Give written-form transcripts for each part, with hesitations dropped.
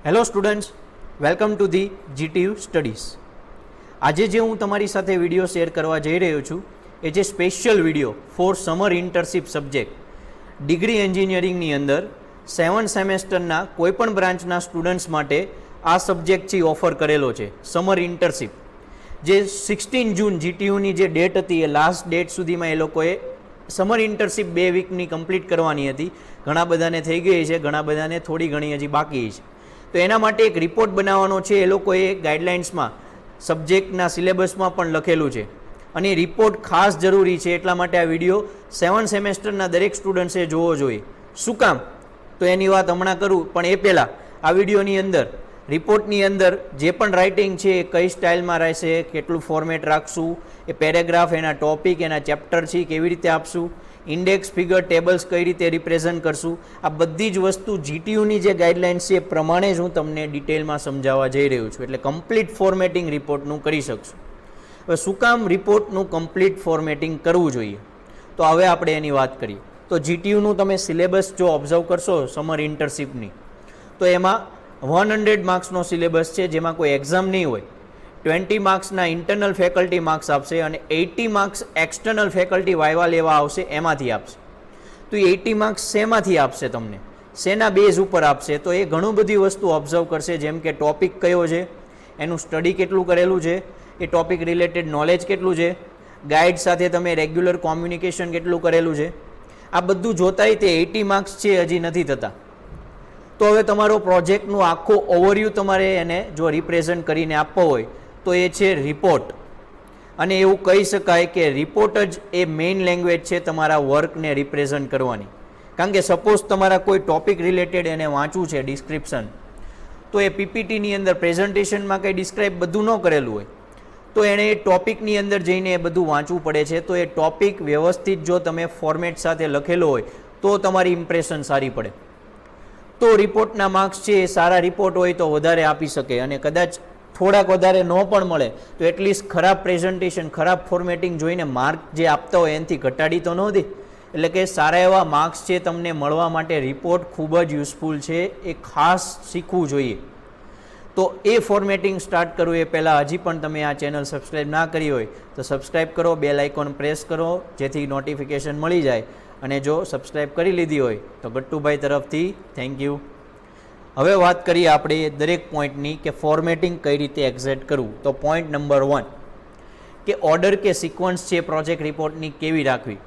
Hello students, welcome to the GTU studies. આજે જે હું તમારી સાથે વિડીયો શેર કરવા જઈ રહ્યો છું એ છે special video for summer internship subject. Degree એન્જિનિયરિંગની અંદર 7 સેમેસ્ટરના કોઈપણ બ્રાન્ચના સ્ટુડન્ટ્સ માટે આ સબ્જેક્ટ છે ઓફર કરેલો છે, સમર ઇન્ટર્નશીપ. જે 16 જૂન જીટીયુની જે ડેટ હતી એ લાસ્ટ ડેટ સુધીમાં એ લોકોએ સમર ઇન્ટર્નશીપ 2 વીકની કમ્પ્લીટ કરવાની હતી. ઘણા બધાને થઈ ગઈ છે, ઘણા બધાને થોડી ઘણી હજી બાકી છે. તો એના માટે એક રિપોર્ટ બનાવવાનો છે. એ લોકોએ ગાઈડલાઇન્સમાં સબ્જેક્ટના સિલેબસમાં પણ લખેલું છે અને રિપોર્ટ ખાસ જરૂરી છે. એટલા માટે આ વિડીયો 7 સેમેસ્ટરના દરેક સ્ટુડન્ટ્સે જોવો જોઈએ. શું કામ? તો એની વાત હમણાં કરું, પણ એ પહેલાં આ વિડીયોની અંદર રિપોર્ટની અંદર જે પણ રાઇટિંગ છે એ કઈ સ્ટાઇલમાં રહેશે, કેટલું ફોર્મેટ રાખશું, એ પેરેગ્રાફ, એના ટોપિક, એના ચેપ્ટર છે કેવી રીતે આપશું, ઇન્ડેક્સ, ફિગર, ટેબલ્સ કઈ રીતે રિપ્રેઝન્ટ કરશું, આ બધી જ વસ્તુ જીટીયુની જે ગાઈડલાઇન્સ છે એ પ્રમાણે જ હું તમને ડિટેલમાં સમજાવવા જઈ રહ્યો છું. એટલે કમ્પ્લીટ ફોર્મેટિંગ રિપોર્ટનું કરી શકશું. હવે શું કામ રિપોર્ટનું કમ્પ્લીટ ફોર્મેટિંગ કરવું જોઈએ? તો હવે આપણે એની વાત કરીએ. તો જીટીયુનું તમે સિલેબસ જો ઓબ્ઝર્વ કરશો સમર ઇન્ટર્નશીપની, તો એમાં 100 માર્ક્સનો સિલેબસ છે, જેમાં કોઈ એક્ઝામ નહીં હોય. 20 માર્ક્સના ઇન્ટરનલ ફેકલ્ટી માર્ક્સ આપશે અને 80 માર્ક્સ એક્સટર્નલ ફેકલ્ટી વાયવા લેવા આવશે, એમાંથી આપશે. તો એ 80 માર્ક્સ શેમાંથી આપશે? તમને શેના બેઝ ઉપર આપશે? તો એ ઘણું બધી વસ્તુ ઓબ્ઝર્વ કરશે, જેમ કે ટોપિક કયો છે, એનું સ્ટડી કેટલું કરેલું છે, એ ટોપિક રિલેટેડ નોલેજ કેટલું છે, ગાઈડ સાથે તમે રેગ્યુલર કોમ્યુનિકેશન કેટલું કરેલું છે. આ બધું જોતાય તે 80 માર્ક્સ છે હજી નથી થતા. તો હવે તમારો પ્રોજેક્ટનું આખો ઓવરવ્યૂ તમારે એને જો રિપ્રેઝન્ટ કરીને આપવો હોય તો એ છે રિપોર્ટ. અને એવું કહી શકાય કે રિપોર્ટ જ એ મેઇન લેંગ્વેજ છે તમારા વર્કને રિપ્રેઝન્ટ કરવાની. કારણ કે સપોઝ તમારા કોઈ ટોપિક રિલેટેડ એને વાંચવું છે ડિસ્ક્રિપ્શન, તો એ પીપીટીની અંદર પ્રેઝન્ટેશનમાં કંઈ ડિસ્ક્રાઇબ બધું ન કરેલું હોય, તો એણે એ ટોપિકની અંદર જઈને એ બધું વાંચવું પડે છે. તો એ ટોપિક વ્યવસ્થિત જો તમે ફોર્મેટ સાથે લખેલો હોય તો તમારી ઇમ્પ્રેશન સારી પડે. તો રિપોર્ટના માર્ક્સ છે એ સારા રિપોર્ટ હોય તો વધારે આપી શકે, અને કદાચ થોડાક વધારે ન પણ મળે તો એટલીસ્ટ ખરાબ પ્રેઝન્ટેશન, ખરાબ ફોર્મેટિંગ જોઈને માર્ક જે આપતા હોય એનાથી ઘટાડી તો ન દે. એટલે કે સારા એવા માર્ક્સ છે તમને મળવા માટે રિપોર્ટ ખૂબ જ યુઝફુલ છે, એ ખાસ શીખવું જોઈએ. તો એ ફોર્મેટિંગ સ્ટાર્ટ કરવું એ પહેલાં હજી પણ તમે આ ચેનલ સબસ્ક્રાઈબ ના કરી હોય તો સબસ્ક્રાઈબ કરો, બેલ આઇકોન પ્રેસ કરો, જેથી નોટિફિકેશન મળી જાય. અને જો સબસ્ક્રાઈબ કરી લીધી હોય તો ગટ્ટુભાઈ તરફથી થેન્ક યુ. હવે વાત કરીએ આપણે દરેક પોઈન્ટની કે ફોર્મેટિંગ કઈ રીતે એક્ઝેક્ટ કરવું. તો પોઈન્ટ નંબર 1 કે ઓર્ડર કે સિક્વન્સ છે પ્રોજેક્ટ રિપોર્ટની કેવી રાખવી.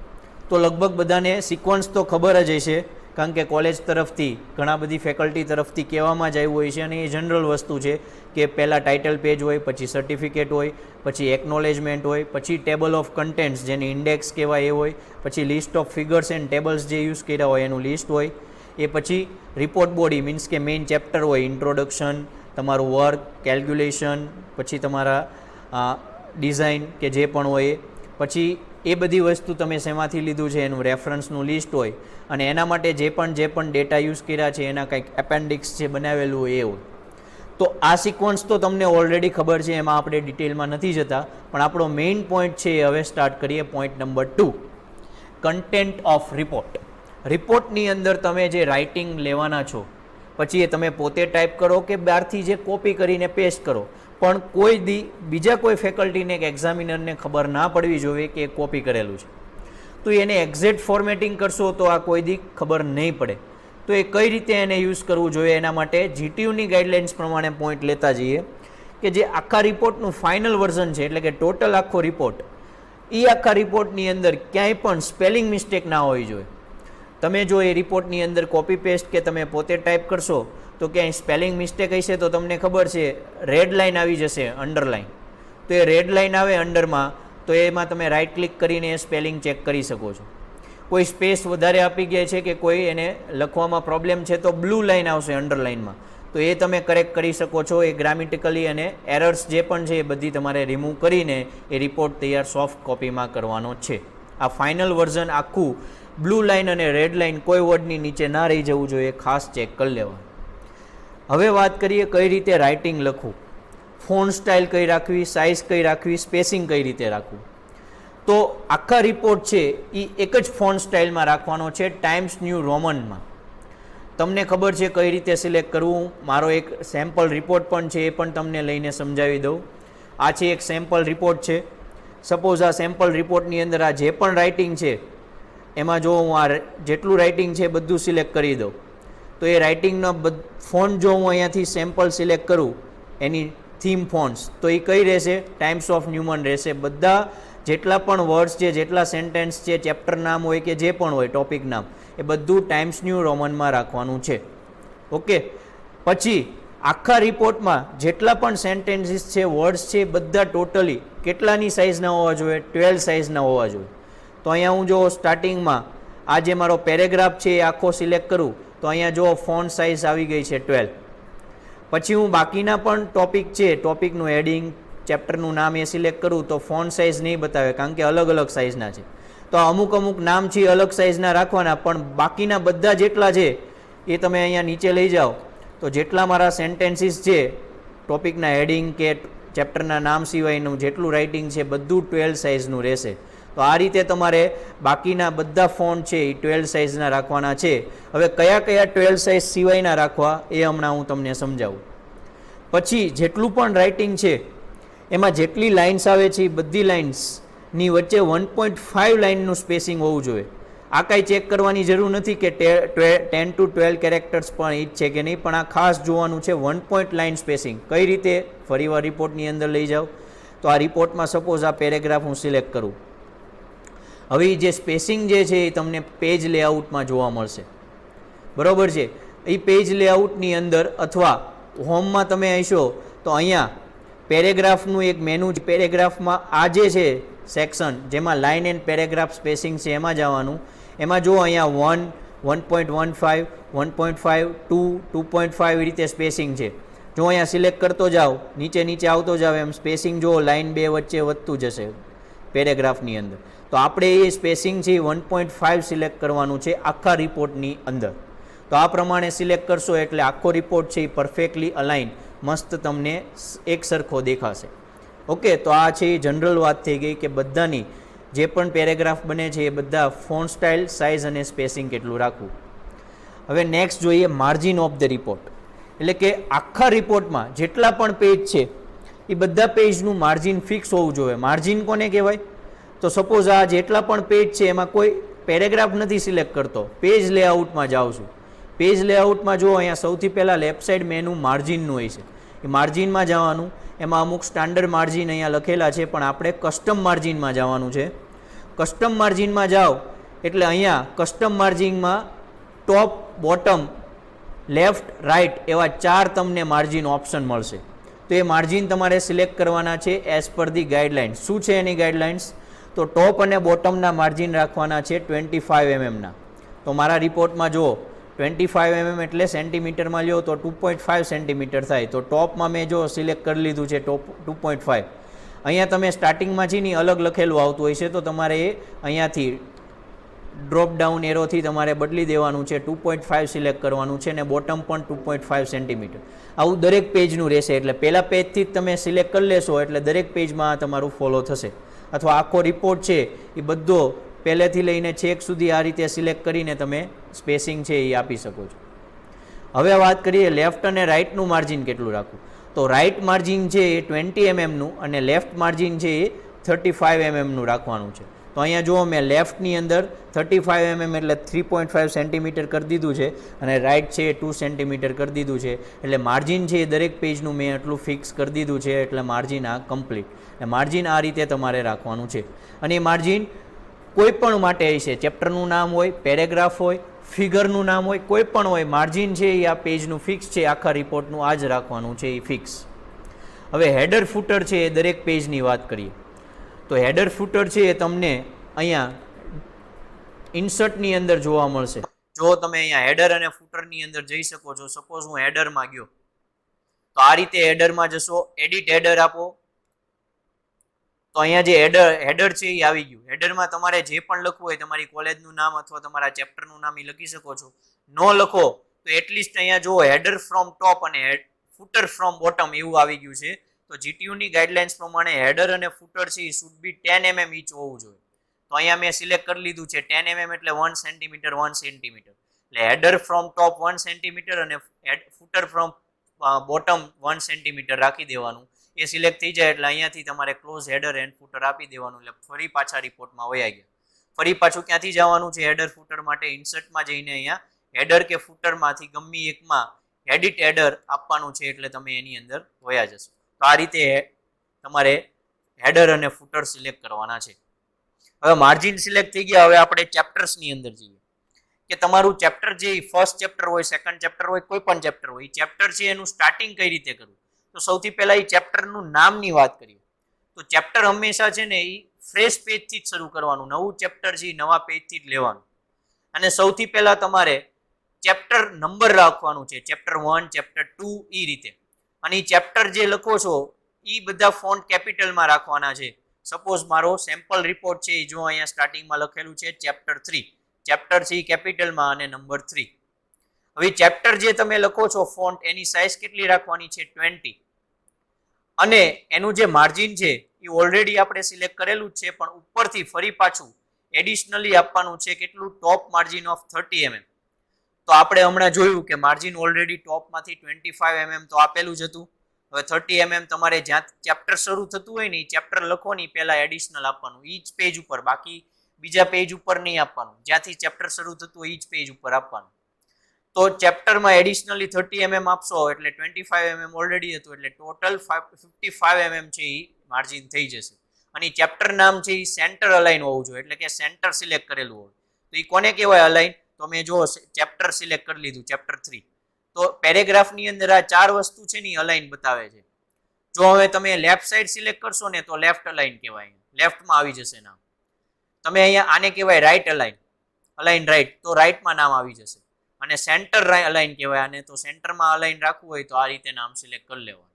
તો લગભગ બધાને સિક્વન્સ તો ખબર જ હશે, કારણ કે કોલેજ તરફથી, ઘણા બધી ફેકલ્ટી તરફથી કહેવામાં જ આવ્યું હોય છે. અને એ જનરલ વસ્તુ છે કે પહેલાં ટાઇટલ પેજ હોય, પછી સર્ટિફિકેટ હોય, પછી એકનોલેજમેન્ટ હોય, પછી ટેબલ ઓફ કન્ટેન્ટ્સ જેને ઇન્ડેક્સ કહેવાય એ હોય, પછી list of figures and tables જે યુઝ કર્યા હોય એનું લિસ્ટ હોય, એ પછી રિપોર્ટ બોડી મીન્સ કે મેઇન ચેપ્ટર હોય, ઇન્ટ્રોડક્શન, તમારું વર્ક, કેલ્ક્યુલેશન, પછી તમારા ડિઝાઇન કે જે પણ હોય, પછી એ બધી વસ્તુ તમે શેમાંથી લીધું છે એનું રેફરન્સનું લિસ્ટ હોય, અને એના માટે જે પણ ડેટા યુઝ કર્યા છે એના કંઈક એપેન્ડિક્સ જે બનાવેલું હોય એ હોય. તો આ સિક્વન્સ તો તમને ઓલરેડી ખબર છે, એમાં આપણે ડિટેલમાં નથી જતા. પણ આપણો મેઇન પોઈન્ટ છે એ હવે સ્ટાર્ટ કરીએ. Point number 2, content of report. રિપોર્ટની અંદર તમે જે રાઇટિંગ લેવાના છો, પછી એ તમે પોતે ટાઈપ કરો કે બહારથી જે કોપી કરીને પેસ્ટ કરો, પણ કોઈ બીજા કોઈ ફેકલ્ટીને કે એક્ઝામિનરને ખબર ના પડવી જોઈએ કે એ કોપી કરેલું છે. તો એને એક્ઝેક્ટ ફોર્મેટિંગ કરશો તો આ કોઈ ખબર નહીં પડે. તો એ કઈ રીતે એને યુઝ કરવું જોઈએ, એના માટે જીટીયુની ગાઈડલાઇન્સ પ્રમાણે પોઈન્ટ લેતા જઈએ કે જે આખા રિપોર્ટનું ફાઇનલ વર્ઝન છે, એટલે કે ટોટલ આખો રિપોર્ટ, એ આખા રિપોર્ટની અંદર ક્યાંય પણ સ્પેલિંગ મિસ્ટેક ના હોવી જોઈએ. તમે જો એ રિપોર્ટની અંદર કોપી પેસ્ટ કે તમે પોતે ટાઈપ કરશો તો ક્યાંય સ્પેલિંગ મિસ્ટેક હશે તો તમને ખબર છે રેડ લાઇન આવી જશે, અંડરલાઇન. તો એ રેડ લાઇન આવે અંડરમાં, તો એમાં તમે રાઇટ ક્લિક કરીને એ સ્પેલિંગ ચેક કરી શકો છો. કોઈ સ્પેસ વધારે આપી ગયા છે કે કોઈ એને લખવામાં પ્રોબ્લેમ છે તો બ્લુ લાઇન આવશે અંડરલાઇનમાં, તો એ તમે કરેક્ટ કરી શકો છો. એ ગ્રામેટિકલી અને એરર્સ જે પણ છે એ બધી તમારે રિમૂવ કરીને એ રિપોર્ટ તૈયાર સોફ્ટ કોપીમાં કરવાનો છે. આ ફાઇનલ વર્ઝન આખું બ્લુ લાઇન અને રેડ લાઇન કોઈ વર્ડની નીચે ના રહી જવું જોઈએ, ખાસ ચેક કરી લેવાનું. હવે વાત કરીએ કઈ રીતે રાઇટિંગ લખવું, ફોન્ટ સ્ટાઇલ કઈ રાખવી, સાઇઝ કઈ રાખવી, સ્પેસિંગ કઈ રીતે રાખવું. તો આખા રિપોર્ટ છે એ એક જ ફોન્ટ સ્ટાઇલમાં રાખવાનો છે, ટાઈમ્સ ન્યૂ રોમનમાં. તમને ખબર છે કઈ રીતે સિલેક્ટ કરવું. મારો એક સેમ્પલ રિપોર્ટ પણ છે, એ પણ તમને લઈને સમજાવી દઉં. આ છે એક સેમ્પલ રિપોર્ટ છે. સપોઝ આ સેમ્પલ રિપોર્ટની અંદર આ જે પણ રાઇટિંગ છે એમાં જો હું આ જેટલું રાઇટિંગ છે બધું સિલેક્ટ કરી દઉં, તો એ રાઇટિંગનો ફોન્ટ જો હું અહીંયાથી સેમ્પલ સિલેક્ટ કરું, એની થીમ ફોન્ટ્સ, તો એ કઈ રહેશે? ટાઈમ્સ ઓફ ન્યુમન રહેશે. બધા જેટલા પણ વર્ડ્સ છે, જેટલા સેન્ટેન્સ છે, ચેપ્ટર નામ હોય કે જે પણ હોય ટોપિક નામ, એ બધું ટાઈમ્સ ન્યૂ રોમનમાં રાખવાનું છે. ઓકે. પછી આખા રિપોર્ટમાં જેટલા પણ સેન્ટેન્સીસ છે, વર્ડ્સ છે, બધા ટોટલી કેટલાની સાઇઝના હોવા જોઈએ? 12 સાઇઝના હોવા જોઈએ. તો અહીંયા હું જો સ્ટાર્ટિંગમાં આ જે મારો પેરેગ્રાફ છે એ આખો સિલેક્ટ કરું, તો અહીંયા જો ફોન્ટ સાઇઝ આવી ગઈ છે 12. પછી હું બાકીના પણ ટોપિક છે, ટોપિકનું હેડિંગ, ચેપ્ટરનું નામ એ સિલેક્ટ કરું તો ફોન્ટ સાઇઝ નહીં બતાવે, કારણ કે અલગ અલગ સાઇઝના છે. તો અમુક નામ છે અલગ સાઇઝના રાખવાના, પણ બાકીના બધા જેટલા છે એ તમે અહીંયા નીચે લઈ જાઓ તો જેટલા મારા સેન્ટેન્સીસ છે, ટોપિકના હેડિંગ કે ચેપ્ટરના નામ સિવાયનું જેટલું રાઇટિંગ છે બધું 12 સાઇઝનું રહેશે. તો આ રીતે તમારે બાકીના બધા ફોન્ટ છે એ 12 સાઇઝના રાખવાના છે. હવે કયા કયા 12 સાઇઝ સિવાયના રાખવા એ હમણાં હું તમને સમજાવું. પછી જેટલું પણ રાઇટિંગ છે એમાં જેટલી લાઇન્સ આવે છે એ બધી લાઇન્સની વચ્ચે 1.5 લાઇનનું સ્પેસિંગ હોવું જોઈએ. આ કાંઈ ચેક કરવાની જરૂર નથી કે 10 to 12 કેરેક્ટર્સ પણ એ જ છે કે નહીં, પણ આ ખાસ જોવાનું છે 1 point લાઇન સ્પેસિંગ. કઈ રીતે? ફરીવાર રિપોર્ટની અંદર લઈ જાઓ. તો આ રિપોર્ટમાં સપોઝ આ પેરેગ્રાફ હું સિલેક્ટ કરું. હવે જે સ્પેસિંગ જે છે એ તમને પેજ લેઆઉટમાં જોવા મળશે, બરાબર છે. એ પેજ લેઆઉટની અંદર અથવા હોમમાં તમે આવશો તો અહીંયા પેરેગ્રાફનું એક મેનુ છે. પેરેગ્રાફમાં આ જે છે સેક્શન જેમાં લાઇન એન્ડ પેરેગ્રાફ સ્પેસિંગ છે એમાં જવાનું. એમાં જો અહીંયા 1, 1.15, 1.5, 2, 2.5 એ રીતે સ્પેસિંગ છે. જો અહીંયા સિલેક્ટ કરતો જાઓ, નીચે આવતો જાઓ, એમ સ્પેસિંગ જો લાઇન 2 વચ્ચે વધતું જશે પેરેગ્રાફની અંદર. તો આપણે એ સ્પેસિંગ છે 1.5 સિલેક્ટ કરવાનું છે આખા રિપોર્ટની અંદર. તો આ પ્રમાણે સિલેક્ટ કરશો એટલે આખો રિપોર્ટ છે એ પરફેક્ટલી અલાઇન મસ્ત તમને એક સરખો દેખાશે. ઓકે. તો આ છે એ જનરલ વાત થઈ ગઈ કે બધાની જે પણ પેરેગ્રાફ બને છે એ બધા ફોન્ટ સ્ટાઇલ, સાઇઝ અને સ્પેસિંગ કેટલું રાખવું. હવે નેક્સ્ટ જોઈએ માર્જિન ઓફ ધ રિપોર્ટ. એટલે કે આખા રિપોર્ટમાં જેટલા પણ પેજ છે એ બધા પેજનું માર્જિન ફિક્સ હોવું જોઈએ. માર્જિન કોને કહેવાય? તો સપોઝ આ જેટલા પણ પેજ છે એમાં કોઈ પેરેગ્રાફ નથી સિલેક્ટ કરતો, પેજ લેઆઉટમાં જાઉં છું. પેજ લેઆઉટમાં જો અહીંયા સૌથી પહેલાં લેફ્ટ સાઈડ મેનુ માર્જિનનું હોય છે, એ માર્જિનમાં જવાનું. એમાં અમુક સ્ટાન્ડર્ડ માર્જિન અહીંયા લખેલા છે, પણ આપણે કસ્ટમ માર્જિનમાં જવાનું છે. કસ્ટમ માર્જિનમાં જાઓ એટલે અહીંયા કસ્ટમ માર્જિનમાં ટોપ, બોટમ, લેફ્ટ, રાઇટ એવા 4 તમને માર્જિન ઓપ્શન મળશે. તો એ માર્જિન તમારે સિલેક્ટ કરવાના છે એઝ પર ધી ગાઈડલાઇન્સ. શું છે એની ગાઈડલાઇન્સ? તો ટોપ અને બોટમના માર્જિન રાખવાના છે 25 mm. તો મારા રિપોર્ટમાં જુઓ 25 mm એટલે સેન્ટીમીટરમાં લ્યો તો 2.5 સેન્ટીમીટર થાય. તો ટોપમાં મેં જો સિલેક્ટ કરી લીધું છે ટોપ 2.5. અહીંયા તમે સ્ટાર્ટિંગમાં છે ને અલગ લખેલું આવતું હોય છે, તો તમારે એ અહીંયાથી ડ્રોપ ડાઉન એરોથી તમારે બદલી દેવાનું છે, 2.5 સિલેક્ટ કરવાનું છે અને બોટમ પણ 2.5 સેન્ટીમીટર. આવું દરેક પેજનું રહેશે. એટલે પહેલા પેજથી જ તમે સિલેક્ટ કરી લેશો એટલે દરેક પેજમાં તમારું ફોલો થશે. અથવા આખો રિપોર્ટ છે એ બધો પહેલેથી લઈને છેક સુધી આ રીતે સિલેક્ટ કરીને તમે સ્પેસિંગ છે એ આપી શકો છો. હવે વાત કરીએ લેફ્ટ અને રાઇટનું માર્જિન કેટલું રાખવું. તો રાઇટ માર્જિન છે એ 20 mm અને લેફ્ટ માર્જિન છે એ 35 mm રાખવાનું છે. તો અહીંયા જુઓ મેં લેફ્ટની અંદર 35 mm એટલે 3.5 સેન્ટીમીટર કરી દીધું છે અને રાઇટ છે એ 2 સેન્ટીમીટર કરી દીધું છે. એટલે માર્જિન છે એ દરેક પેજનું મેં એટલું ફિક્સ કરી દીધું છે. એટલે માર્જિન આ કમ્પ્લીટ. માર્જિન આ રીતે તમારે રાખવાનું છે. અને એ માર્જિન કોઈ પણ માટે હશે, ચેપ્ટરનું નામ હોય, પેરેગ્રાફ હોય, ફિગરનું નામ હોય, કોઈ પણ હોય, માર્જિન છે એ આ પેજનું ફિક્સ છે. આખા રિપોર્ટનું આ જ રાખવાનું છે એ ફિક્સ. હવે હેડર ફૂટર છે એ દરેક પેજની વાત કરીએ તો હેડર ફૂટર છે એ તમને અહીંયા ઇન્સર્ટની અંદર જોવા મળશે. જો તમે અહીંયા હેડર અને ફૂટરની અંદર જઈ શકો છો. સપોઝ હું હેડરમાં ગયો તો આ રીતે હેડરમાં જશો, એડિટ હેડર આપો તો અહીંયા જે હેડર છે એ આવી ગયું. હેડરમાં તમારે જે પણ લખવું હોય, તમારી કોલેજનું નામ અથવા તમારા ચેપ્ટરનું નામ એ લખી શકો છો. ન લખો તો એટલીસ્ટ અહીંયા જુઓ હેડર ફ્રોમ ટોપ અને ફૂટર ફ્રોમ બોટમ એવું આવી ગયું છે. તો જીટીયુની ગાઈડલાઇન્સ પ્રમાણે હેડર અને ફૂટર છે એ શુડ બી 10 mm ઈચ હોવું જોઈએ. તો અહીંયા મેં સિલેક્ટ કરી લીધું છે 10 mm એટલે 1 સેન્ટીમીટર 1 સેન્ટીમીટર. એટલે હેડર ફ્રોમ ટોપ 1 સેન્ટીમીટર અને ફૂટર ફ્રોમ બોટમ 1 સેન્ટીમીટર રાખી દેવાનું. એ સિલેક્ટ થઈ જાય એટલે અહીંયાથી તમારે ક્લોઝ હેડર એન્ડ ફૂટર આપી દેવાનું. એટલે ફરી પાછા રિપોર્ટમાં વયા ગયા. ફરી પાછું ક્યાંથી જવાનું છે હેડર ફૂટર માટે? ઇન્સર્ટમાં જઈને અહીંયા હેડર કે ફૂટરમાંથી ગમે એકમાં એડિટ હેડર આપવાનું છે એટલે તમે એની અંદર વયા જશો. તો આ રીતે તમારે હેડર અને ફૂટર સિલેક્ટ કરવાના છે. હવે માર્જિન સિલેક્ટ થઈ ગયા. હવે આપણે ચેપ્ટર્સની અંદર જઈએ કે તમારું ચેપ્ટર જે ફર્સ્ટ ચેપ્ટર હોય, સેકન્ડ ચેપ્ટર હોય, કોઈ પણ ચેપ્ટર હોય, એ ચેપ્ટર છે એનું સ્ટાર્ટિંગ કઈ રીતે કરવું? તો સૌથી પહેલા એ ચેપ્ટરનું નામની વાત કરીએ. તો ચેપ્ટર હંમેશા છે ને એ ફ્રેશ પેજથી જ શરૂ કરવાનું. નવું ચેપ્ટર છે એ નવા પેજથી જ લેવાનું. અને સૌથી પહેલા તમારે ચેપ્ટર નંબર રાખવાનું છે, ચેપ્ટર 1, ચેપ્ટર 2 એ રીતે. અને એ ચેપ્ટર જે લખો છો એ બધા ફોન્ટ કેપિટલમાં રાખવાના છે. સપોઝ મારો સેમ્પલ રિપોર્ટ છે, જો અહીંયા સ્ટાર્ટિંગમાં લખેલું છે ચેપ્ટર 3, ચેપ્ટર છે કેપિટલમાં અને નંબર 3. હવે ચેપ્ટર જે તમે લખો છો ફોન્ટ એની સાઇઝ કેટલી રાખવાની છે? 20. અને એનું જે માર્જિન છે એ ઓલરેડી આપણે સિલેક્ટ કરેલું જ છે, પણ ઉપરથી ફરી પાછું એડિશનલી આપવાનું છે. કેટલું? ટોપ માર્જિન ઓફ 30 mm. તો આપણે હમણાં જોયું કે માર્જિન ઓલરેડી ટોપમાંથી 25 mm તો આપેલું જ હતું. હવે 30 mm તમારે જ્યાં ચેપ્ટર શરૂ થતું હોય ને એ ચેપ્ટર લખો ને પહેલા એડિશનલ આપવાનું ઈ જ પેજ ઉપર, બાકી બીજા પેજ ઉપર નહીં આપવાનું. જ્યાંથી ચેપ્ટર શરૂ થતું હોય એ જ પેજ ઉપર આપવાનું. તો ચેપ્ટરમાં એડિશનલી 30 mm આપશો એટલે 25 mm ઓલરેડી હતું એટલે ટોટલ 55 mm છે એ માર્જિન થઈ જશે. અને ચેપ્ટર નામ છે એ સેન્ટર અલાઇન હોવું જોઈએ, એટલે કે સેન્ટર સિલેક્ટ કરેલું હોય. તો એ કોને કહેવાય અલાઇન? તો મેં જો ચેપ્ટર સિલેક્ટ કરી લીધું, ચેપ્ટર 3. તો પેરેગ્રાફની અંદર આ 4 વસ્તુ છે ને અલાઇન બતાવે છે. જો હવે તમે લેફ્ટ સાઈડ સિલેક્ટ કરશો ને તો લેફ્ટ અલાઇન કહેવાય, લેફ્ટમાં આવી જશે નામ. તમે અહીંયા આને કહેવાય રાઈટ અલાઇન, અલાઇન રાઈટ, તો રાઈટમાં નામ આવી જશે. અને સેન્ટર અલાઇન કહેવાય, અને તો સેન્ટરમાં અલાઇન રાખવું હોય તો આ રીતે નામ સિલેક્ટ કરી લેવાનું.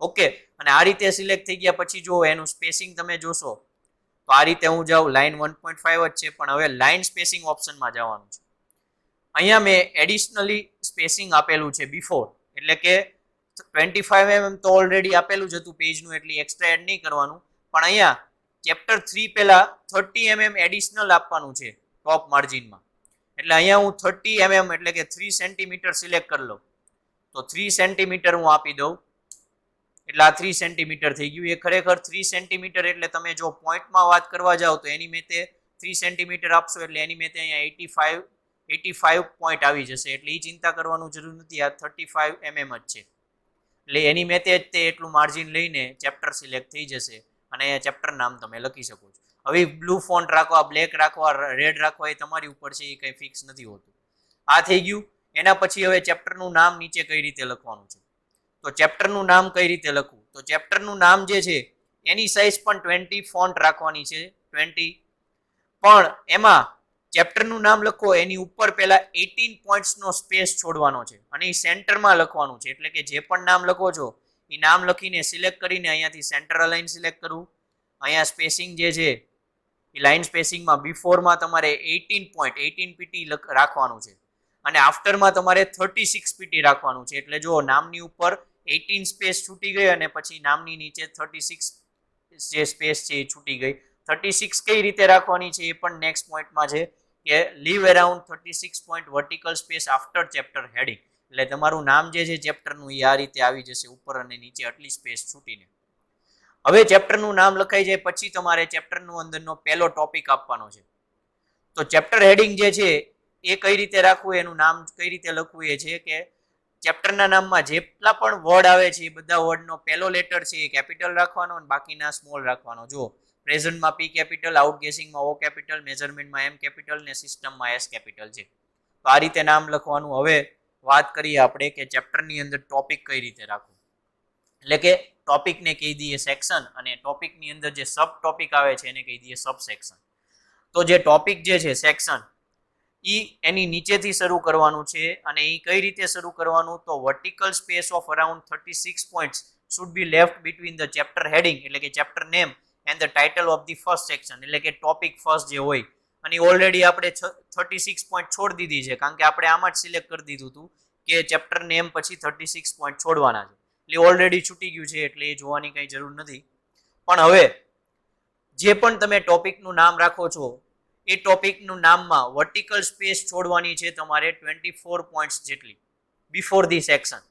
ઓકે. અને આ રીતે સિલેક્ટ થઈ ગયા પછી જો એનું સ્પેસિંગ તમે જોશો તો આ રીતે હું જાઉં, લાઇન 1.5 જ છે, પણ હવે લાઇન સ્પેસિંગ ઓપ્શનમાં જવાનું છે. અહીંયા મેં એડિશનલી સ્પેસિંગ આપેલું છે બિફોર, એટલે કે 25 mm તો ઓલરેડી આપેલું જ હતું પેજનું, એટલે એક્સ્ટ્રા એડ નહીં કરવાનું. પણ અહીંયા ચેપ્ટર 3 પહેલા 30 mm એડિશનલ આપવાનું છે ટોપ માર્જિનમાં. એટલે અહીંયા હું 30 mm એટલે કે 3 સેન્ટીમીટર સિલેક્ટ કરી લઉં. તો 3 સેન્ટીમીટર હું આપી દઉં એટલે આ 3 સેન્ટીમીટર થઈ ગયું. એ ખરેખર 3 સેન્ટીમીટર એટલે તમે જો પોઈન્ટમાં વાત કરવા જાઓ તો એની મેતે 3 સેન્ટીમીટર આપશો એટલે એની મેતે અહીંયા 85 પોઈન્ટ આવી જશે. એટલે એ ચિંતા કરવાનું જરૂર નથી, આ 35 mm જ છે. એટલે એની મેતે જ તે એટલું માર્જિન લઈને ચેપ્ટર સિલેક્ટ થઈ જશે અને અહીંયા ચેપ્ટર નામ તમે લખી શકો છો. હવે બ્લુ ફોન્ટ રાખવા, બ્લેક રાખવા, રેડ રાખવા એ તમારી ઉપર છે, એ કંઈ ફિક્સ નથી હોતું. આ થઈ ગયું. એના પછી હવે ચેપ્ટરનું નામ નીચે કઈ રીતે લખવાનું છે. તો ચેપ્ટરનું નામ કઈ રીતે લખવું? તો ચેપ્ટરનું નામ જે છે એની સાઇઝ પણ 20 ફોન્ટ રાખવાની છે, 20. પણ એમાં ચેપ્ટરનું નામ લખો એની ઉપર પહેલા 18 પોઈન્ટ્સનો સ્પેસ છોડવાનો છે અને એ સેન્ટરમાં લખવાનું છે. એટલે કે જે પણ નામ લખો છો એ નામ લખીને સિલેક્ટ કરીને અહીંયાથી સેન્ટર અલાઇન સિલેક્ટ કરવું. અહીંયા સ્પેસિંગ જે છે એ લાઇન સ્પેસિંગમાં બિફોરમાં તમારે 18 pt રાખવાનું છે અને આફ્ટરમાં તમારે 36 pt રાખવાનું છે. એટલે જો નામની ઉપર 18 સ્પેસ છૂટી ગઈ અને પછી નામની નીચે 36 જે સ્પેસ છે એ છૂટી ગઈ. 36 કઈ રીતે રાખવાની છે એ પણ નેક્સ્ટ પોઈન્ટમાં છે કે leave around 36 point vertical space after chapter heading. એટલે તમારું નામ જે છે ચેપ્ટરનું એ આ રીતે આવી જશે, ઉપર અને નીચે આટલી સ્પેસ છૂટીને. હવે ચેપ્ટરનું નામ લખાઈ જાય પછી તમારે ચેપ્ટરનું અંદરનો પહેલો ટોપિક આપવાનો છે. તો ચેપ્ટર હેડિંગ જે છે એ કઈ રીતે રાખવું, એનું નામ કઈ રીતે લખવું એ છે કે ચેપ્ટરના નામમાં જેટલા પણ વર્ડ આવે છે એ બધા વર્ડનો પહેલો લેટર છે એ કેપિટલ રાખવાનો અને બાકીના સ્મોલ રાખવાનો. જો પ્રેઝન્ટમાં P કેપિટલ, આઉટગેસિંગમાં O કેપિટલ, મેઝરમેન્ટમાં M કેપિટલ ને સિસ્ટમમાં S કેપિટલ છે. તો આ રીતે નામ લખવાનું. હવે વાત કરીએ આપણે કે ચેપ્ટરની અંદર ટોપિક કઈ રીતે રાખવું. એટલે કે ટોપિકને કહી દઈએ સેક્શન અને ટોપિકની અંદર જે સબ ટોપિક આવે છે એને કહી દઈએ સબ સેક્શન. તો જે ટોપિક જે છે સેક્શન એની નીચેથી શરૂ કરવાનું છે અને એ કઈ રીતે શરૂ કરવાનું? તો vertical space of around 36 points should be left between the chapter heading એટલે કે chapter name and the title of the first section એટલે કે ટોપિક ફર્સ્ટ જે હોય. અને ઓલરેડી આપણે 36 પોઈન્ટ છોડી દીધી છે કારણ કે આપણે આમાં જ સિલેક્ટ કરી દીધું હતું કે ચેપ્ટર નેમ પછી 36 પોઈન્ટ છોડવાના છે. એટલે ઓલરેડી છૂટી ગયું છે એટલે એ જોવાની કંઈ જરૂર નથી. પણ હવે જે પણ તમે ટોપિકનું નામ રાખો છો એ ટોપિકનું નામમાં વર્ટિકલ સ્પેસ છોડવાની છે તમારે 24 પોઈન્ટ્સ જેટલી બિફોર ધી સેક્શન.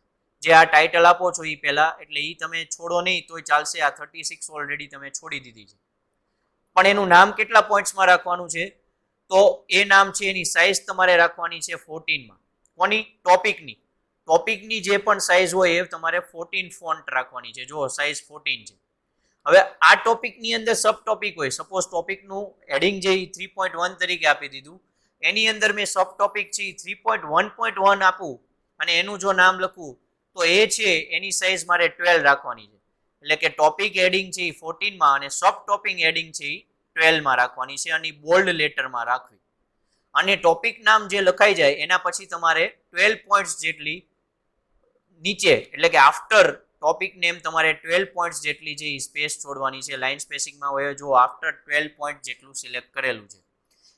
જે આ ટાઇટલ આપો છો એ પહેલા, એટલે એ તમે છોડો નહીં તોય ચાલશે. આ 36 ઓલરેડી તમે છોડી દીધી છે, પણ એનું નામ કેટલા પોઈન્ટ્સમાં રાખવાનું છે? તો એ નામ છે એની સાઇઝ તમારે રાખવાની છે 14માં. કોની? ટોપિકની. ટોપિકની જે પણ સાઇઝ હોય એ તમારે 14 ફોન્ટ રાખવાની છે. જો સાઇઝ 14 છે. હવે આ ટોપિકની અંદર સબ ટોપિક હોય. સપોઝ ટોપિકનું હેડિંગ જે 3.1 તરીકે આપી દીધું, એની અંદર મેં સબ ટોપિક છે 3.1.1 આપું અને એનું જો નામ લખું તો એ છે એની સાઇઝ મારે 12 રાખવાની છે. એટલે કે ટોપિક હેડિંગ છે 14માં અને સબ ટોપિક હેડિંગ છે 12માં રાખવાની છે અને બોલ્ડ લેટરમાં રાખવી. અને ટોપિક નામ જે લખાઈ જાય એના પછી તમારે 12 પોઈન્ટ્સ જેટલી નીચે, એટલે કે આફ્ટર ટોપિક નેમ તમારે 12 પોઈન્ટ્સ જેટલી જે સ્પેસ છોડવાની છે. લાઇન સ્પેસિંગમાં હોય જો આફ્ટર 12 પોઈન્ટ જેટલું સિલેક્ટ કરેલું છે,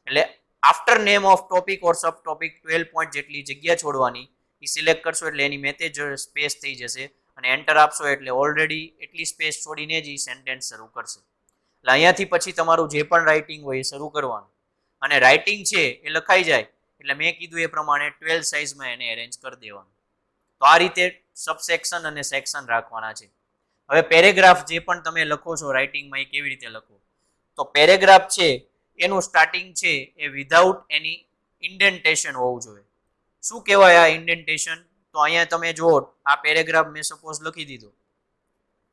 એટલે after name of topic or sub topic 12 point જેટલી જગ્યા છોડવાની. એ સિલેક્ટ કરશો એટલે એની મેતે જ સ્પેસ થઈ જશે અને એન્ટર આપશો એટલે ઓલરેડી એટલી સ્પેસ છોડીને જ એ સેન્ટેન્સ શરૂ કરશે. એટલે અહીંયાથી પછી તમારું જે પણ રાઇટિંગ હોય એ શરૂ કરવાનું. અને રાઇટિંગ છે એ લખાઈ જાય એટલે મેં કીધું એ પ્રમાણે 12 સાઇઝમાં એને એરેન્જ કરી દેવાનું. તો આ રીતે સબસેક્શન અને સેક્શન રાખવાના છે. હવે પેરેગ્રાફ જે પણ તમે લખો છો રાઇટિંગમાં એ કેવી રીતે લખો? તો પેરેગ્રાફ છે એનું સ્ટાર્ટિંગ છે એ વિધાઉટ એની ઇન્ડેન્ટેશન હોવું જોઈએ. શું કહેવાય આ ઇન્ડેન્ટેશન? તો અહીંયા તમે જુઓ, આ પેરેગ્રાફ મેં સપોઝ લખી દીધો,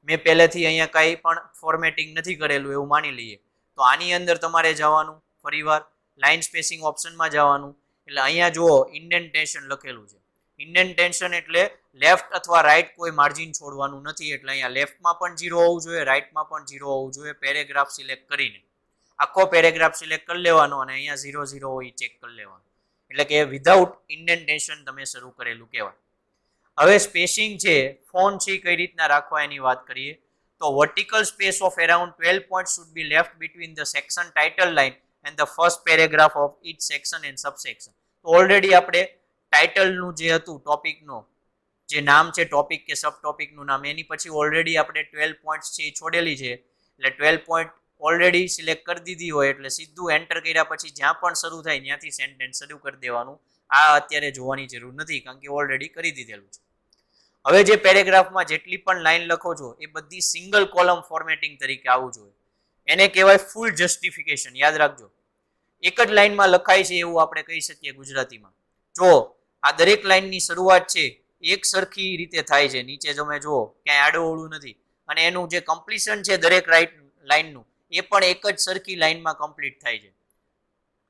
મેં પહેલેથી અહીંયા કંઈ પણ ફોર્મેટિંગ નથી કરેલું એવું માની લઈએ. તો આની અંદર તમારે જવાનું, ફરીવાર લાઇન સ્પેસિંગ ઓપ્શનમાં જવાનું. એટલે અહીંયા જુઓ ઇન્ડેન્ટેશન લખેલું છે. ઇન્ડેન્ટેશન એટલે લેફ્ટ અથવા રાઈટ કોઈ માર્જિન છોડવાનું નથી. એટલે અહીંયા લેફ્ટમાં પણ 0 હોવું જોઈએ, રાઈટમાં પણ 0 હોવું જોઈએ. પેરેગ્રાફ સિલેક્ટ કરીને આખો પેરેગ્રાફ સિલેક્ટ કરી લેવાનો અને અહીંયા 0 0 હોય ચેક કરી લેવાનું. એટલે કે વિધાઉટ ઇન્ડેન્ટેશન તમે શરૂ કરેલું કહેવાય. હવે સ્પેસિંગ છે, ફોન્ટ છે કઈ રીતના રાખવા એની વાત કરીએ તો vertical space of around 12 point should be left between the section title line and the first paragraph of each section and subsection. તો ઓલરેડી આપણે ટાઇટલનું જે હતું ટોપિકનું જે નામ છે, ટોપિક કે સબ ટોપિકનું નામ, એની પછી ઓલરેડી આપણે 12 પોઈન્ટ્સ છે એ છોડેલી છે. એટલે 12 પોઈન્ટ ઓલરેડી સિલેક્ટ કરી દીધી હોય એટલે સીધું એન્ટર કર્યા પછી જ્યાં પણ શરૂ થાય ત્યાંથી સેન્ટેન્સ શરૂ કરી દેવાનું. આ અત્યારે જોવાની જરૂર નથી કારણ કે ઓલરેડી કરી દીધેલું છે. હવે જે પેરેગ્રાફમાં જેટલી પણ લાઈન લખો છો એ બધી સિંગલ કોલમ ફોર્મેટિંગ તરીકે આવવું જોઈએ. એને કહેવાય ફૂલ જસ્ટિફિકેશન. યાદ રાખજો, એક જ લાઈનમાં લખાય છે એવું આપણે કહી શકીએ ગુજરાતીમાં. જો આ દરેક લાઈનની શરૂઆત છે એક સરખી રીતે થાય છે, નીચે તમે જુઓ ક્યાંય આડું નથી, અને એનું જે કમ્પ્લીશન છે દરેક લાઈનનું એ પણ એક જ સરખી લાઈનમાં કમ્પ્લીટ થાય છે.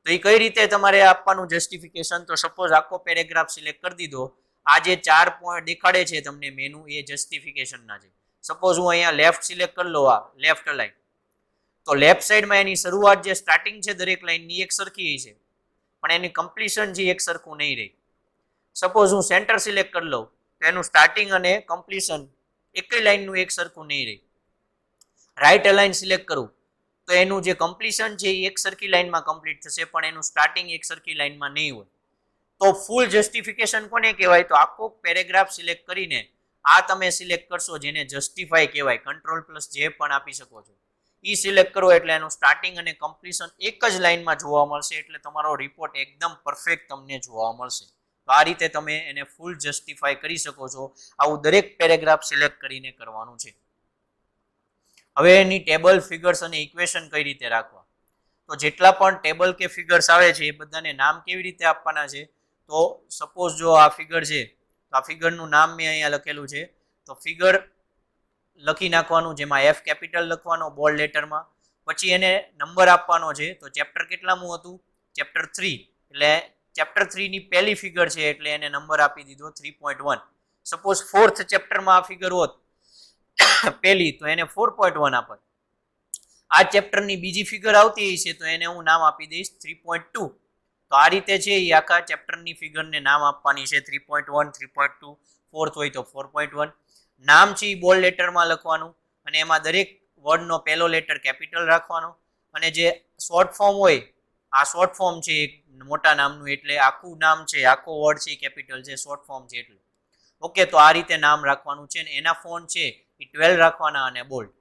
તો એ કઈ રીતે તમારે આપવાનું જસ્ટિફિકેશન? તો સપોઝ આખો પેરેગ્રાફ સિલેક્ટ કરી દીધો, આ જે 4 પોઈન્ટ દેખાડે છે તમને મેનુ એ જસ્ટિફિકેશનના છે. સપોઝ હું અહીંયા લેફ્ટ સિલેક્ટ કરી લો, આ લેફ્ટ લાઈન, તો લેફ્ટ સાઈડમાં એની શરૂઆત જે સ્ટાર્ટિંગ છે દરેક લાઈનની એક સરખી છે, પણ એની કમ્પ્લીશન જે એક સરખું નહીં રહે. સપોઝ હું સેન્ટર સિલેક્ટ કરી લઉં તો એનું સ્ટાર્ટિંગ અને કમ્પ્લીશન એક લાઈનનું એક સરખું નહીં રહે. રાઈટ અલાઇન સિલેક્ટ કરું તો એનું જે કમ્પ્લીશન છે એ એક સરખી લાઈનમાં કમ્પ્લીટ થશે, પણ એનું સ્ટાર્ટિંગ એક સરખી લાઈનમાં નહીં હોય. તો ફૂલ જસ્ટિફિકેશન કોને કહેવાય? તો આખો પેરેગ્રાફ સિલેક્ટ કરીને આ તમે સિલેક્ટ કરશો જેને જસ્ટિફાય કહેવાય. Ctrl+J પણ આપી શકો છો. ઈ સિલેક્ટ કરો એટલે એનું સ્ટાર્ટિંગ અને કમ્પ્લીશન એક જ લાઈનમાં જોવા મળશે, એટલે તમારો રિપોર્ટ એકદમ પરફેક્ટ તમને જોવા મળશે. તો આ રીતે તમે એને ફૂલ જસ્ટિફાય કરી શકો છો. આવું દરેક પેરેગ્રાફ સિલેક્ટ કરીને કરવાનું છે. હવે એની ટેબલ, ફિગર્સ અને ઇક્વેશન કઈ રીતે રાખવા? તો જેટલા પણ ટેબલ કે ફિગર્સ આવે છે એ બધાને નામ કેવી રીતે આપવાના છે? તો સપોઝ જો આ ફિગર છે તો આ ફિગરનું નામ મેં અહીંયા લખેલું છે, તો ફિગર લખી નાખવાનું, જેમાં F કેપિટલ લખવાનો બોલ્ડ લેટરમાં, પછી એને નંબર આપવાનો છે. તો ચેપ્ટર કેટલામું હતું? ચેપ્ટર 3. એટલે ચેપ્ટર 3 ની પહેલી ફિગર છે એટલે એને નંબર આપી દીધો 3.1. સપોઝ 4th ચેપ્ટરમાં આ ફિગર હોત પહેલી તો એને 4.1 આપત. આ ચેપ્ટરની બીજી ફિગર આવતી છે તો એને હું નામ આપી દઈશ 3.2. તો આ રીતે છે એ આખા ચેપ્ટરની ફિગરને નામ આપવાની છે. 3.1, 3.2, 4th હોય તો 4.1. નામ છે એ બોલ્ડ લેટરમાં લખવાનું અને એમાં દરેક વર્ડનો પહેલો લેટર કેપિટલ રાખવાનો, અને જે શોર્ટ ફોર્મ હોય, આ શોર્ટ ફોર્મ છે એક મોટા નામનું, એટલે આખું નામ છે, આખો વર્ડ છે કેપિટલ છે, શોર્ટ ફોર્મ છે એટલે. ઓકે, તો આ રીતે નામ રાખવાનું છે. એના ફોન્ટ છે એ 12 રાખવાના અને બોલ્ડ.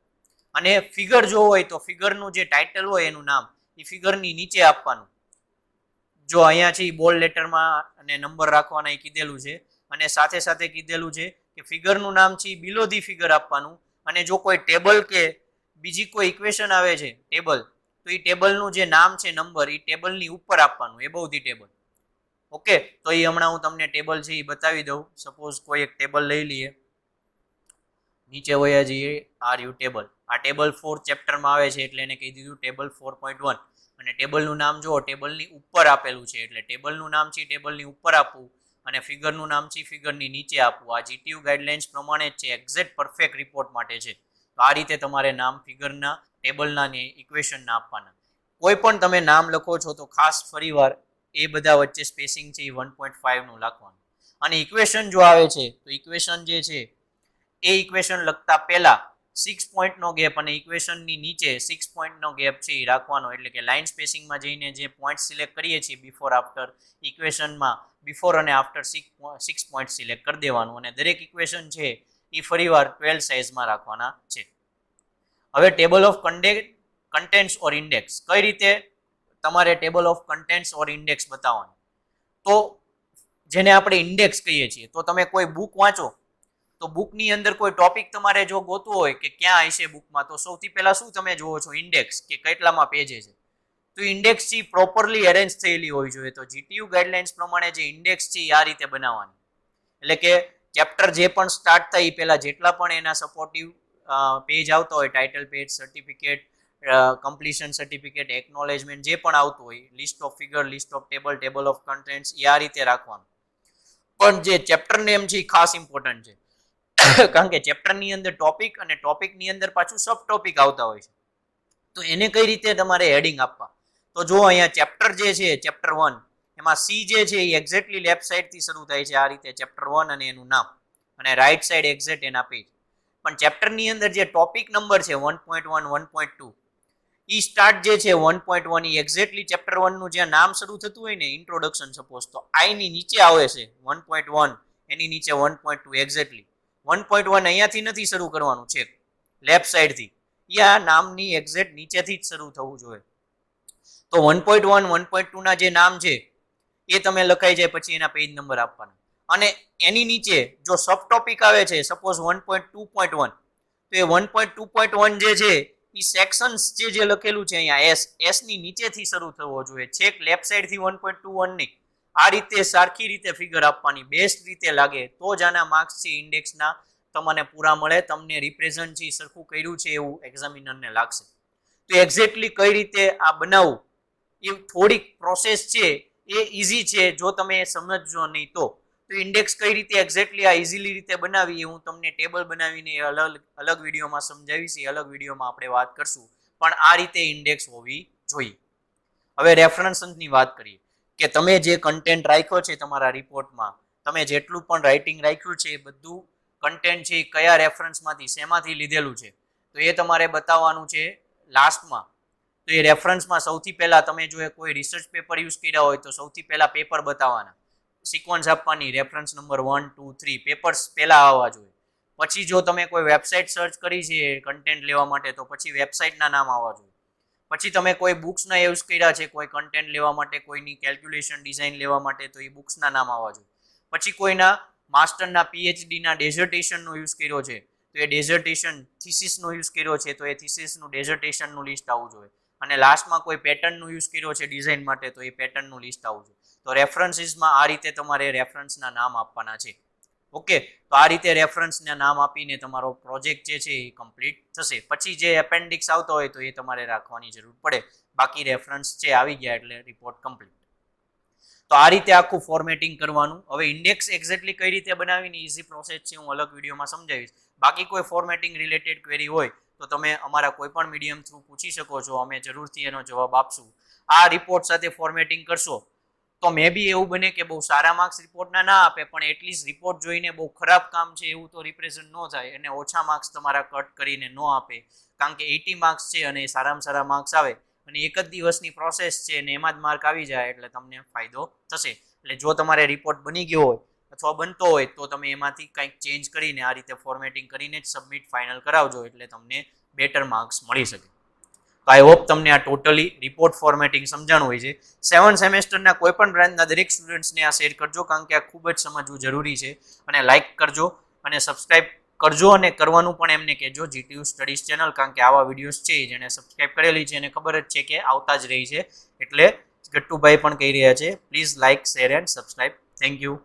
અને ફિગર જો હોય તો ફિગરનું જે ટાઇટલ હોય એનું નામ એ ફિગરની નીચે આપવાનું. જો અહીંયા છે બોલ્ડ લેટરમાં અને નંબર રાખવાના એ કીધેલું છે, અને સાથે સાથે કીધેલું છે કે ફિગરનું નામ છે બિલો ધી ફિગર આપવાનું. અને જો કોઈ ટેબલ કે બીજી કોઈ ઇક્વેશન આવે છે ટેબલ, તો એ ટેબલનું જે નામ છે નંબર એ ટેબલની ઉપર આપવાનું, એબોવ ધી ટેબલ. ઓકે, તો એ હમણાં હું તમને ટેબલ છે એ બતાવી દઉં. સપોઝ કોઈ એક ટેબલ લઈ લઈએ, નીચે વયા જઈએ, આ રહ્યું ટેબલ. આ ટેબલ 4 ચેપ્ટરમાં આવે છે એટલે એને કહી દીધું ટેબલ 4.1. અને ટેબલનું નામ જો ટેબલની ઉપર આપેલું છે એટલે ટેબલનું નામ છે ટેબલની ઉપર આપવું અને ફિગરનું નામ છે ફિગરની નીચે આપવું. આ જીટીયુ ગાઈડલાઇન્સ પ્રમાણે જ છે, એક્ઝેક્ટ પરફેક્ટ રિપોર્ટ માટે છે. તો આ રીતે તમારે નામ ફિગરના, ટેબલના ને ઇક્વેશનના આપવાના. કોઈ પણ તમે નામ લખો છો તો ખાસ ફરીવાર એ બધા વચ્ચે સ્પેસિંગ છે એ 1.5 નું લખવાનું. અને ઇક્વેશન જો આવે છે તો ઇક્વેશન જે છે એ ઇક્વેશન લખતા પહેલા 6 પોઈન્ટનો ગેપ અને ઇક્વેશનની નીચે 6 પોઈન્ટનો ગેપ છે એ રાખવાનો. એટલે કે લાઇન સ્પેસિંગમાં જઈને જે પોઈન્ટ સિલેક્ટ કરીએ છીએ બિફોર આફ્ટર, ઇક્વેશનમાં બિફોર અને આફ્ટર 6 પોઈન્ટ સિલેક્ટ કરી દેવાનું. અને દરેક ઇક્વેશન છે એ ફરીવાર 12 સાઇઝમાં રાખવાના છે. હવે table of contents or index કઈ રીતે તમારે table of contents or index બતાવવાનું. તો જેને આપણે ઇન્ડેક્સ કહીએ છીએ, તો તમે કોઈ બુક વાંચો તો બુકની અંદર કોઈ ટોપિક તમારે જો ગોતવો હોય કે ક્યાં હશે બુકમાં, તો સૌથી પહેલા શું તમે જુઓ છો? ઇન્ડેક્સ, કે કેટલામાં પેજે છે. તો ઇન્ડેક્સ છે પ્રોપરલી અરેન્જ થયેલી હોવી જોઈએ. તો જીટીયુ ગાઈડલાઇન્સ પ્રમાણે જે ઇન્ડેક્સ છે આ રીતે બનાવવાની. એટલે કે ચેપ્ટર જે પણ સ્ટાર્ટ થાય એ પહેલા જેટલા પણ એના સપોર્ટિવ પેજ આવતા હોય, title page, certificate, completion certificate, acknowledgement, જે પણ આવતું હોય, list of figure, list of table, table of contents, એ આ રીતે રાખવાનું. પણ જે ચેપ્ટર નેમ છે એ ખાસ ઇમ્પોર્ટન્ટ છે. કારણ કે ચેપ્ટરની અંદર ટોપિક અને ટોપિકની અંદર પાછું સબ ટોપિક આવતા હોય છે. તો એને કઈ રીતે તમારે હેડિંગ આપવા? તો જો અહીંયા ચેપ્ટર જે છે ચેપ્ટર 1, એમાં સી જે છે એ એક્ઝેક્ટલી લેફ્ટ સાઈડથી શરૂ થાય છે આ રીતે, ચેપ્ટર 1 અને એનું નામ, અને રાઈટ સાઈડ એક્ઝેક્ટ એના પેજ. પણ ચેપ્ટરની અંદર જે ટોપિક નંબર છે 1.1, 1.2, ઈ સ્ટાર્ટ જે છે 1.1 એ એક્ઝેક્ટલી ચેપ્ટર 1 નું જ્યાં નામ શરૂ થતું હોય ને, ઇન્ટ્રોડક્શન સપોઝ, તો આઈ ની નીચે આવે છે 1.1, એની નીચે 1.2 એક્ઝેક્ટલી. 1.1 અહીંયાથી નથી શરૂ કરવાનું, છે લેફ્ટ સાઈડથી, યા નામની એક્ઝેક્ટ નીચેથી જ શરૂ થવું જોઈએ. તો 1.1, 1.2 ના જે નામ છે એ તમે લખાઈ જાય પછી એના પેજ નંબર આપવાના. અને એની નીચે જો સબ ટોપિક આવે છે સપોઝ 1.2.1, તો એ 1.2.1 જે છે એ સેક્શન્સ જે લખેલું છે અહીંયા એસ ની નીચેથી શરૂ થવો જોઈએ, છેક લેફ્ટ સાઈડથી 1.21 ની. આ રીતે સારખી રીતે ફિગર આપવાની, બેસ્ટ રીતે લાગે તો જ આના માર્ક્સ છે ઇન્ડેક્સના તમને પૂરા મળે. તમને રિપ્રેઝન્ટ છે સરખું કર્યું છે એવું એક્ઝામિનરને લાગશે. તો એક્ઝેક્ટલી કઈ રીતે આ બનાવવું એ થોડીક પ્રોસેસ છે, એ ઈઝી છે જો તમે સમજજો નહીં તો. તો ઇન્ડેક્સ કઈ રીતે એક્ઝેક્ટલી આ ઇઝીલી રીતે બનાવી એ હું તમને ટેબલ બનાવીને અલગ વિડીયોમાં સમજાવીશ, એ અલગ વિડીયોમાં આપણે વાત કરશું. પણ આ રીતે ઇન્ડેક્સ હોવી જોઈએ. હવે રેફરન્સની વાત કરીએ કે તમે જે કન્ટેન્ટ રાખ્યો છે તમારા રિપોર્ટમાં, તમે જેટલું પણ રાઇટિંગ રાખ્યું છે એ બધું કન્ટેન્ટ છે કયા રેફરન્સમાંથી, શેમાંથી લીધેલું છે, તો એ તમારે બતાવવાનું છે લાસ્ટમાં. તો એ રેફરન્સમાં સૌથી પહેલા તમે જો કોઈ રિસર્ચ પેપર યુઝ કર્યા હોય તો સૌથી પહેલા પેપર બતાવવાના, સિક્વન્સ આપવાની, રેફરન્સ નંબર 1, 2, 3 પેપર્સ પહેલા આવવા જોઈએ. પછી જો તમે કોઈ વેબસાઇટ સર્ચ કરી છે કન્ટેન્ટ લેવા માટે તો પછી વેબસાઇટના નામ આવવા જોઈએ. પછી તમે કોઈ બુક્સના યુઝ કર્યા છે કોઈ કન્ટેન્ટ લેવા માટે, કોઈની કેલ્ક્યુલેશન ડિઝાઇન લેવા માટે, તો એ બુક્સના નામ આવવા જોઈએ. પછી કોઈના માસ્ટરના પીએચડીના ડેઝર્ટેશનનો યુઝ કર્યો છે તો એ ડેઝર્ટેશન, થીસિસનો યુઝ કર્યો છે તો એ થીસિસનું ડેઝર્ટેશનનું લિસ્ટ આવવું જોઈએ. અને લાસ્ટમાં કોઈ પેટર્નનું યુઝ કર્યો છે ડિઝાઇન માટે તો એ પેટર્નનું લિસ્ટ આવવું જોઈએ. તો રેફરન્સીસમાં આ રીતે તમારે રેફરન્સના નામ આપવાના છે. ઓકે, તો આ રીતે રેફરન્સના નામ આપીને તમારો પ્રોજેક્ટ જે છે એ કમ્પ્લીટ થશે. પછી જે એપેન્ડિક્સ આવતો હોય તો એ તમારે રાખવાની જરૂર પડે. બાકી રેફરન્સ છે આવી ગયા એટલે રિપોર્ટ કમ્પ્લીટ. તો આ રીતે આખું ફોર્મેટિંગ કરવાનું. હવે ઇન્ડેક્સ એક્ઝેક્ટલી કઈ રીતે બનાવીને ઇઝી પ્રોસેસ છે હું અલગ વિડીયોમાં સમજાવીશ. બાકી કોઈ ફોર્મેટિંગ રિલેટેડ ક્વેરી હોય તો તમે અમારા કોઈ પણ મીડિયમ થ્રુ પૂછી શકો છો, અમે જરૂરથી એનો જવાબ આપશું. આ રિપોર્ટ સાથે ફોર્મેટિંગ કરશો તો મે બી એવું બને કે બહુ સારા માર્ક્સ રિપોર્ટના ના આપે, પણ એટલીસ્ટ રિપોર્ટ જોઈને બહુ ખરાબ કામ છે એવું તો રિપ્રેઝન્ટ ન થાય અને ઓછા માર્ક્સ તમારા કટ કરીને ન આપે. કારણ કે 80 માર્ક્સ છે અને સારામાં સારા માર્ક્સ આવે અને એક જ દિવસની પ્રોસેસ છે અને એમાં જ માર્ક આવી જાય એટલે તમને ફાયદો થશે. એટલે જો તમારે રિપોર્ટ બની ગયો હોય અથવા બનતો હોય તો તમે એમાંથી કંઈક ચેન્જ કરીને આ રીતે ફોર્મેટિંગ કરીને જ સબમિટ ફાઇનલ કરાવજો એટલે તમને બેટર માર્ક્સ મળી શકે. તો આઈ હોપ તમને આ ટોટલી રિપોર્ટ ફોર્મેટિંગ સમજાણું હોય છે. 7 સેમેસ્ટરના કોઈ પણ બ્રાન્ચના દરેક સ્ટુડન્ટ્સને આ શેર કરજો, કારણ કે આ ખૂબ જ સમજવું જરૂરી છે. અને લાઇક કરજો અને સબસ્ક્રાઇબ કરજો, અને કરવાનું પણ એમને કહેજો GTU સ્ટડીઝ ચેનલ, કારણ કે આવા વિડીયોઝ છે જેને સબસ્ક્રાઇબ કરેલી છે એને ખબર જ છે કે આવતા જ રહી છે. એટલે ગટ્ટુભાઈ પણ કહી રહ્યા છે, please like, share and subscribe. Thank you.